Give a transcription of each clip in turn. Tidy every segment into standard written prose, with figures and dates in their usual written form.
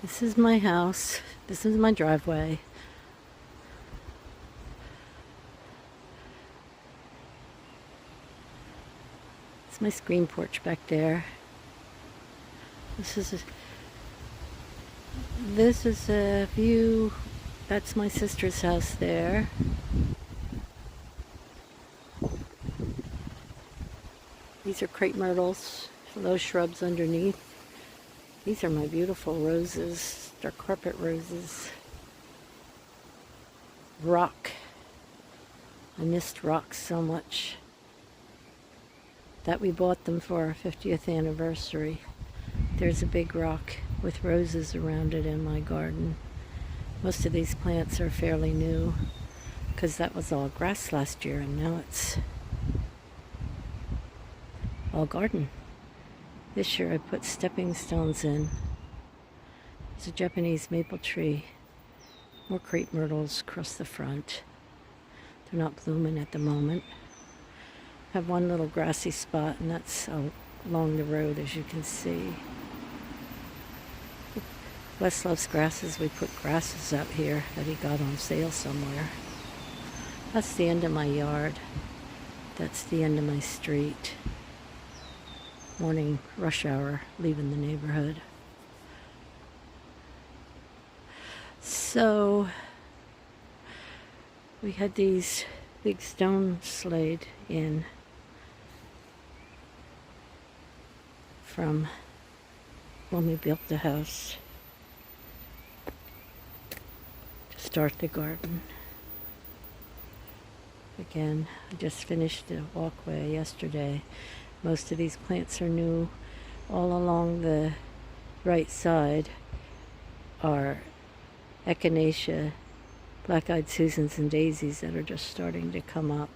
This is my house. This is my driveway. It's my screen porch back there. This is a, this is a view. That's my sister's house there. These are crepe myrtles, those shrubs underneath. These are my beautiful roses. They're carpet roses. Rock. I missed rocks so much that we bought them for our 50th anniversary. There's a big rock with roses around it in my garden. Most of these plants are fairly new because that was all grass last year and now it's all garden. This year I put stepping stones in. There's a Japanese maple tree. More crepe myrtles across the front. They're not blooming at the moment. I have one little grassy spot and that's along the road, as you can see. Wes loves grasses. We put grasses out here that he got on sale somewhere. That's the end of my yard. That's the end of my street. Morning rush hour, leaving the neighborhood. So we had these big stones laid in from when we built the house to start the garden. Again, I just finished the walkway yesterday. Most of these plants are new. All along the right side are echinacea, black-eyed Susans, and daisies that are just starting to come up.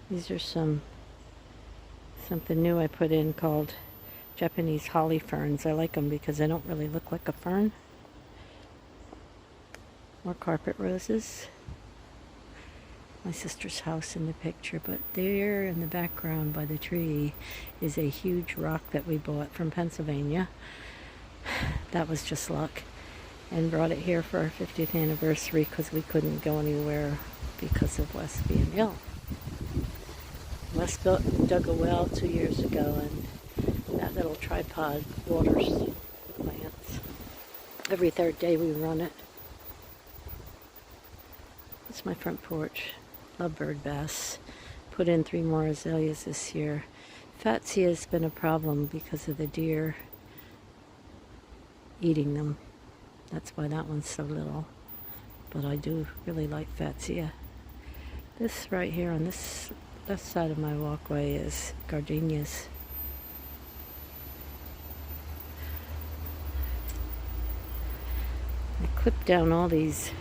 These are something new I put in called Japanese holly ferns. I like them because they don't really look like a fern. More carpet roses. My sister's house in the picture, but there in the background by the tree is a huge rock that we bought from Pennsylvania. That was just luck, and brought it here for our 50th anniversary because we couldn't go anywhere because of Wes being ill. Wes dug a well 2 years ago, and that little tripod waters plants. Every third day we run it. It's my front porch. Love bird bass. Put in 3 more azaleas this year. Fatsia has been a problem because of the deer eating them. That's why that one's so little. But I do really like Fatsia. This right here on this left side of my walkway is gardenias. I clipped down all these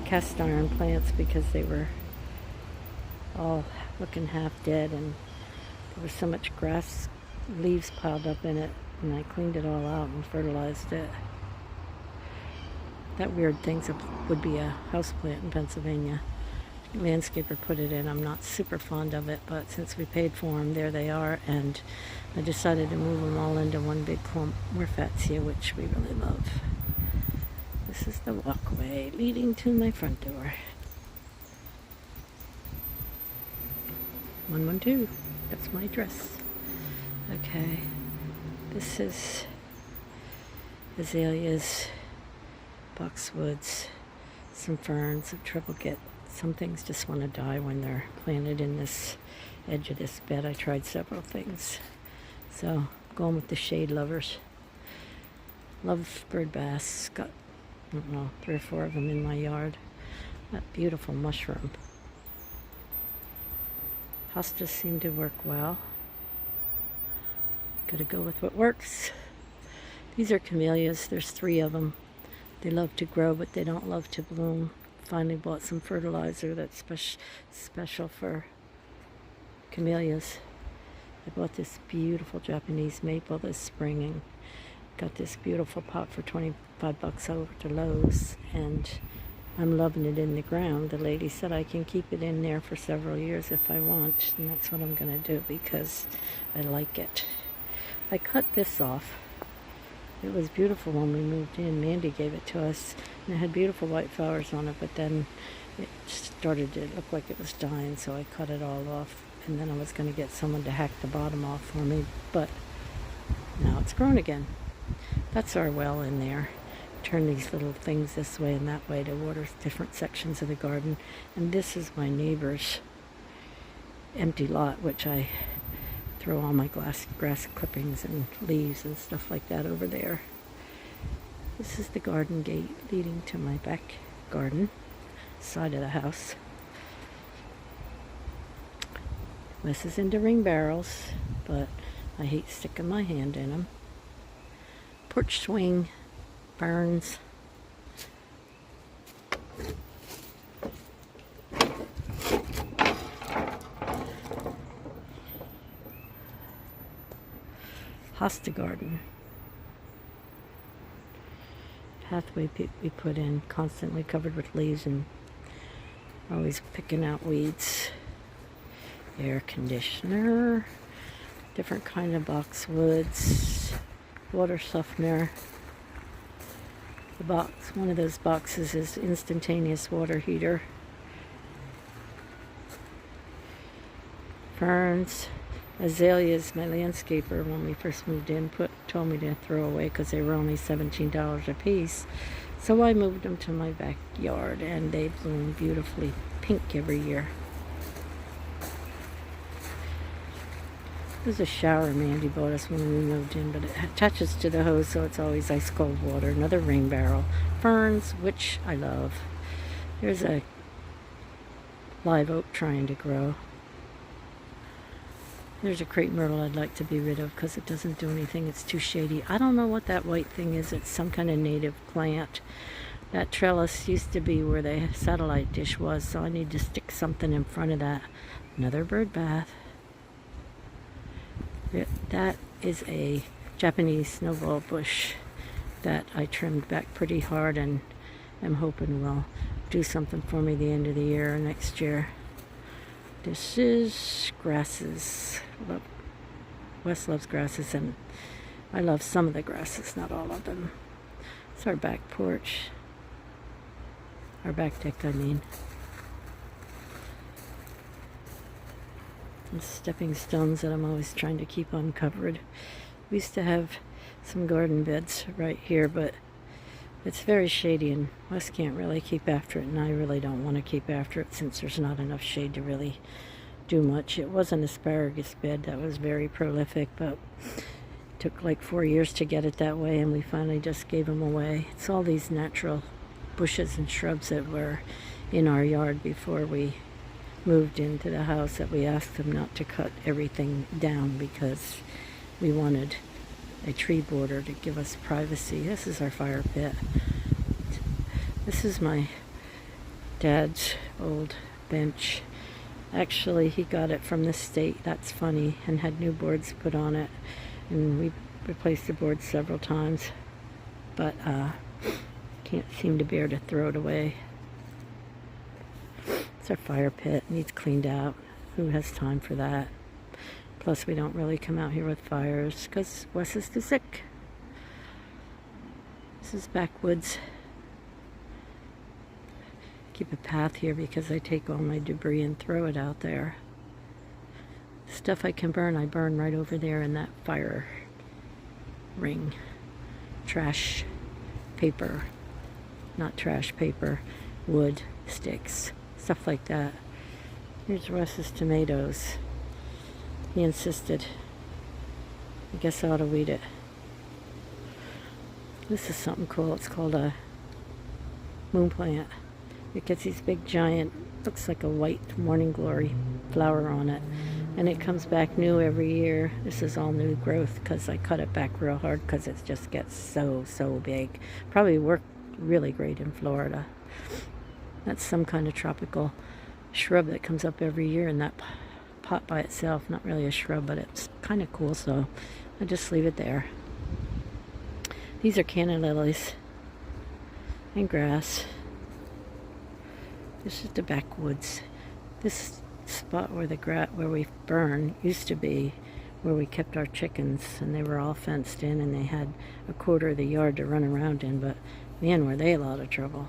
cast iron plants because they were all looking half dead and there was so much grass, leaves piled up in it, and I cleaned it all out and fertilized it. That weird thing would be a houseplant in Pennsylvania. Landscaper put it in. I'm not super fond of it, but since we paid for them, there they are, and I decided to move them all into one big clump. More Fatsia, which we really love. This is the walkway leading to my front door. 112. That's my address. Okay. This is azaleas, boxwoods, some ferns. I'm trouble get. Some things just want to die when they're planted in this edge of this bed. I tried several things. So, going with the shade lovers. Love bird bass. Got, I don't know, 3 or 4 of them in my yard. That beautiful mushroom. Hostas seem to work well. Gotta go with what works. These are camellias. There's 3 of them. They love to grow, but they don't love to bloom. Finally bought some fertilizer that's special for camellias. I bought this beautiful Japanese maple this spring and got this beautiful pot for 25 bucks over to Lowe's, and I'm loving it in the ground. The lady said I can keep it in there for several years if I want, and that's what I'm going to do because I like it. I cut this off. It was beautiful when we moved in. Mandy gave it to us, and it had beautiful white flowers on it, but then it started to look like it was dying, so I cut it all off. And then I was going to get someone to hack the bottom off for me, but now it's grown again. That's our well in there. Turn these little things this way and that way to water different sections of the garden. And this is my neighbor's empty lot, which I throw all my grass clippings and leaves and stuff like that over there. This is the garden gate leading to my back garden, side of the house. This is into ring barrels, but I hate sticking my hand in them. Porch swing, ferns. Hosta garden. Pathway we put in, constantly covered with leaves and always picking out weeds. Air conditioner, different kind of boxwoods, water softener. The box, one of those boxes is instantaneous water heater. Ferns, azaleas. My landscaper, when we first moved in, told me to throw away because they were only $17 a piece. So I moved them to my backyard, and they bloom beautifully pink every year. There's a shower Mandy bought us when we moved in, but it attaches to the hose, so it's always ice cold water. Another ring barrel. Ferns, which I love. There's a live oak trying to grow. There's a crepe myrtle I'd like to be rid of because it doesn't do anything. It's too shady. I don't know what that white thing is. It's some kind of native plant. That trellis used to be where the satellite dish was, so I need to stick something in front of that. Another bird bath. That is a Japanese snowball bush that I trimmed back pretty hard, and I'm hoping will do something for me the end of the year or next year. This is grasses. Wes loves grasses, and I love some of the grasses, not all of them. It's our back porch. Our back deck, I mean. And stepping stones that I'm always trying to keep uncovered. We used to have some garden beds right here, but it's very shady, and Wes can't really keep after it, and I really don't want to keep after it since there's not enough shade to really do much. It was an asparagus bed that was very prolific, but it took like 4 years to get it that way, and we finally just gave them away. It's all these natural bushes and shrubs that were in our yard before we moved into the house that we asked them not to cut everything down because we wanted a tree border to give us privacy. This is our fire pit. This is my dad's old bench. Actually, he got it from the state. That's funny. And had new boards put on it, and we replaced the boards several times, but can't seem to bear to throw it away. Our fire pit needs cleaned out. Who has time for that? Plus, we don't really come out here with fires because Wes is too sick. This is backwoods. Keep a path here because I take all my debris and throw it out there. Stuff I can burn, I burn right over there in that fire ring. Trash, paper, not trash, paper, wood, sticks. Stuff like that. Here's Russ's tomatoes. He insisted. I guess I ought to weed it. This is something cool. It's called a moon plant. It gets these big giant, looks like a white morning glory flower on it. And it comes back new every year. This is all new growth because I cut it back real hard because it just gets so big. Probably work really great in Florida. That's some kind of tropical shrub that comes up every year in that pot by itself. Not really a shrub, but it's kind of cool, so I just leave it there. These are canna lilies and grass. This is the backwoods. This spot where where we burn used to be where we kept our chickens, and they were all fenced in, and they had a quarter of the yard to run around in, but man, were they a lot of trouble.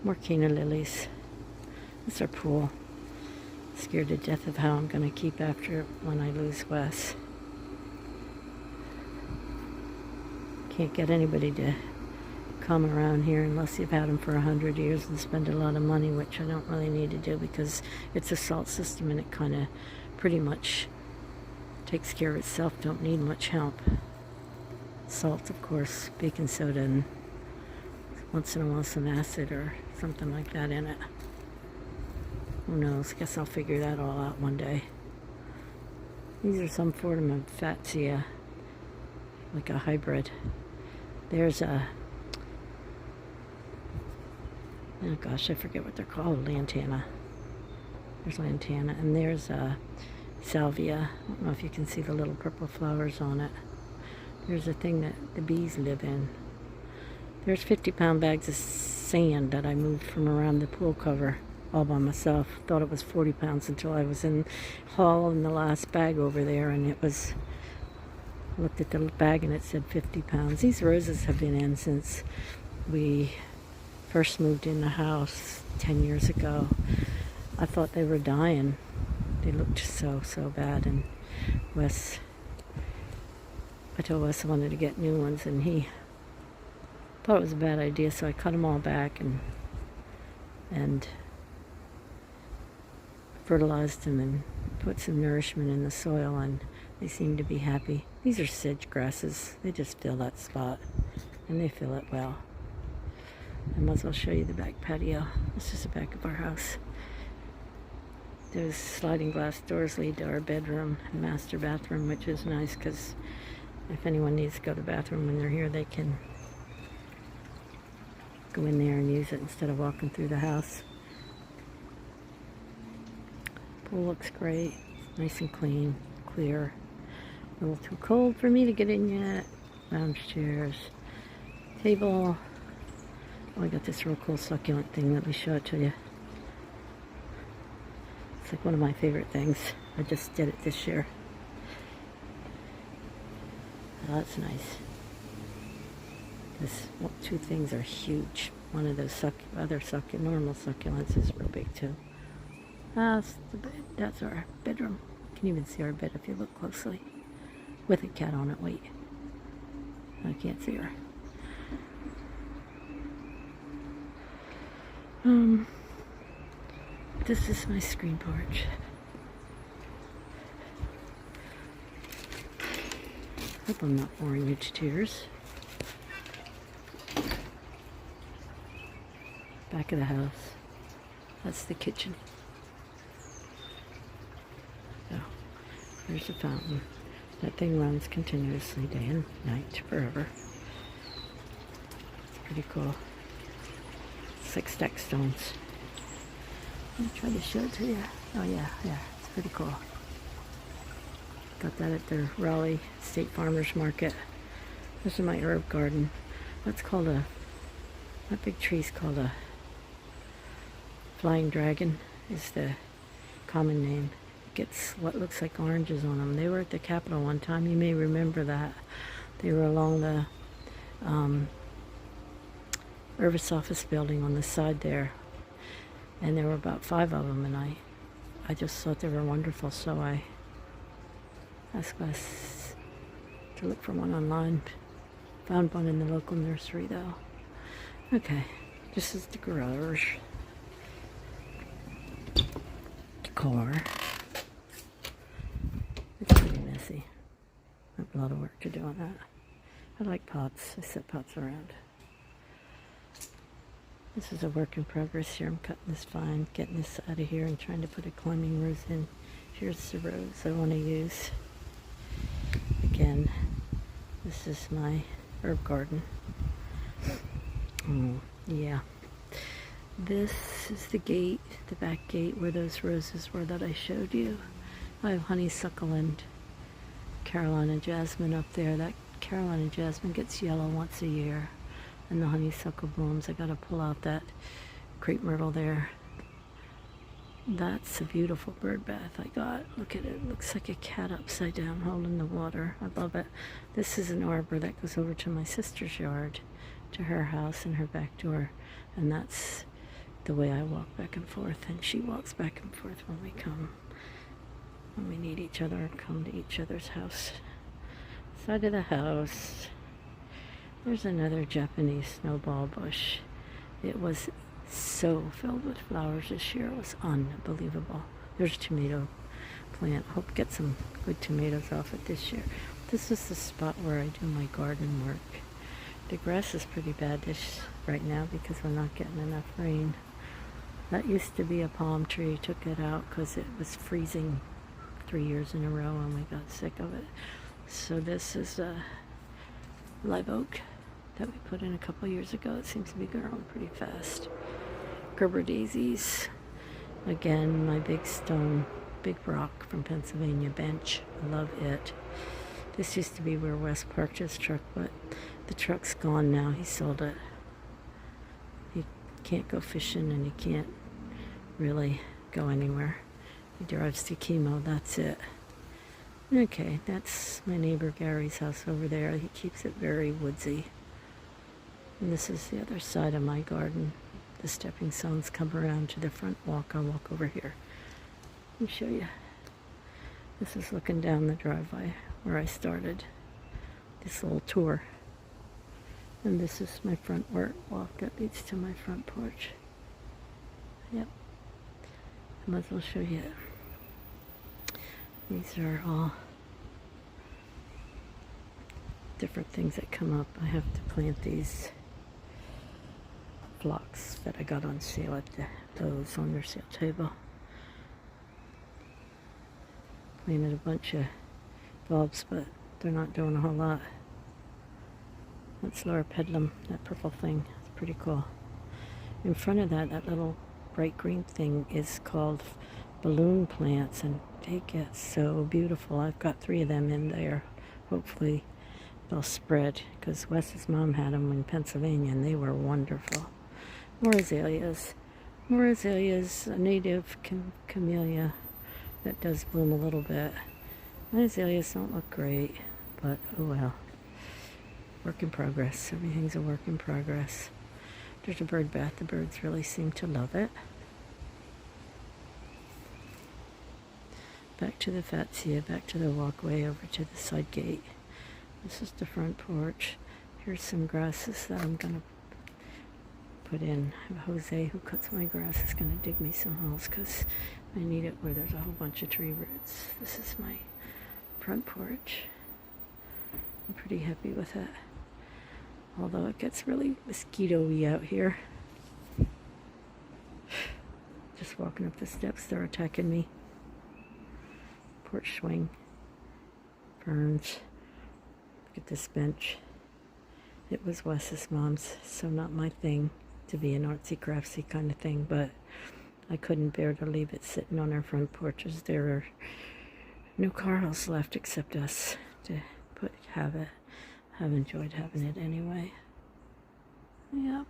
More Kina lilies. That's our pool. Scared to death of how I'm going to keep after it when I lose Wes. Can't get anybody to come around here unless you've had them for 100 years and spend a lot of money, which I don't really need to do because it's a salt system and it kind of pretty much takes care of itself. Don't need much help. Salt, of course, baking soda, and once in a while some acid or something like that in it. Who knows? Guess I'll figure that all out one day. These are some form of Fatsia, like a hybrid. There's a, oh gosh, I forget what they're called, lantana. There's lantana, and there's a salvia. I don't know if you can see the little purple flowers on it. There's a thing that the bees live in. There's 50-pound bags of sand that I moved from around the pool cover all by myself. Thought it was 40 pounds until I was in haul in the last bag over there, and it was, looked at the bag and it said 50 pounds. These roses have been in since we first moved in the house 10 years ago. I thought they were dying. They looked so bad, and Wes, I told Wes I wanted to get new ones, and he thought it was a bad idea, so I cut them all back and fertilized them and put some nourishment in the soil, and they seem to be happy. These are sedge grasses. They just fill that spot, and they fill it well. I might as well show you the back patio. This is the back of our house. Those sliding glass doors lead to our bedroom and master bathroom, which is nice because if anyone needs to go to the bathroom when they're here, they can go in there and use it instead of walking through the house. Pool looks great. Nice and clean, clear. A little too cold for me to get in yet. Lounge chairs. Table. Oh, I got this real cool succulent thing. Let me show it to you. It's like one of my favorite things. I just did it this year. Oh, that's nice. This two things are huge. One of those normal succulents is real big too. That's the bed. That's our bedroom. You can even see our bed if you look closely. With a cat on it. Wait. I can't see her. This is my screen porch. Hope I'm not boring you to tears. Back of the house. That's the kitchen. So, there's the fountain. That thing runs continuously day and night, forever. It's pretty cool. 6 stack stones. I'll try to show it to you. Oh yeah, it's pretty cool. Got that at the Raleigh State Farmers Market. This is my herb garden. That's called a, that big tree's called a flying dragon, is the common name. It gets what looks like oranges on them. They were at the Capitol one time. You may remember that. They were along the Irvis office building on the side there. And there were about 5 of them, and I just thought they were wonderful, so I asked Wes to look for one online. Found one in the local nursery, though. Okay, this is the garage. Decor. It's pretty messy. I have a lot of work to do on that. I like pots. I set pots around. This is a work in progress here. I'm cutting this vine, getting this out of here, and trying to put a climbing rose in. Here's the rose I want to use. Again, this is my herb garden. Oh, yeah. This is the gate, the back gate where those roses were that I showed you. I have honeysuckle and Carolina jasmine up there. That Carolina jasmine gets yellow once a year. And the honeysuckle blooms. I gotta pull out that crepe myrtle there. That's a beautiful bird bath I got. Look at it. It looks like a cat upside down holding the water. I love it. This is an arbor that goes over to my sister's yard, to her house and her back door. And that's the way I walk back and forth. And she walks back and forth when we come. When we need each other and come to each other's house. Side of the house. There's another Japanese snowball bush. It was so filled with flowers this year. It was unbelievable. There's a tomato plant. Hope to get some good tomatoes off it this year. This is the spot where I do my garden work. The grass is pretty bad right now because we're not getting enough rain. That used to be a palm tree. Took it out because it was freezing 3 years in a row and we got sick of it. So this is a live oak that we put in a couple years ago. It seems to be growing pretty fast. Gerber daisies. Again, my big stone, big rock from Pennsylvania bench. I love it. This used to be where Wes parked his truck, but the truck's gone now. He sold it. He can't go fishing and he can't really go anywhere. He drives to chemo, that's it. Okay, that's my neighbor Gary's house over there. He keeps it very woodsy. And this is the other side of my garden. The stepping stones come around to the front walk. I'll walk over here. Let me show you. This is looking down the driveway where I started this little tour. And this is my front walk that leads to my front porch. Yep. I might as well show you it. These are all different things that come up. I have to plant these phlox that I got on sale at those on their sale table. Planted a bunch of bulbs, but they're not doing a whole lot. That's Loropetalum, that purple thing. It's pretty cool. In front of that little bright green thing is called balloon plants, and they get so beautiful. I've got 3 of them in there. Hopefully they'll spread, because Wes's mom had them in Pennsylvania and they were wonderful. More azaleas. More azaleas, a native camellia that does bloom a little bit. My azaleas don't look great, but oh well. Work in progress. Everything's a work in progress. There's a bird bath. The birds really seem to love it. Back to the Fatsia, back to the walkway over to the side gate. This is the front porch. Here's some grasses that I'm going to put in. Jose, who cuts my grass, is going to dig me some holes because I need it where there's a whole bunch of tree roots. This is my front porch. I'm pretty happy with it. Although it gets really mosquito-y out here. Just walking up the steps, they're attacking me. Porch swing. Ferns. Look at this bench. It was Wes's mom's, so not my thing to be an artsy-craftsy kind of thing, but I couldn't bear to leave it sitting on our front porches. There are no Carls left except us to have it. I've enjoyed having it anyway. Yep,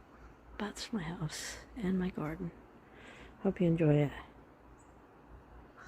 that's my house and my garden. Hope you enjoy it.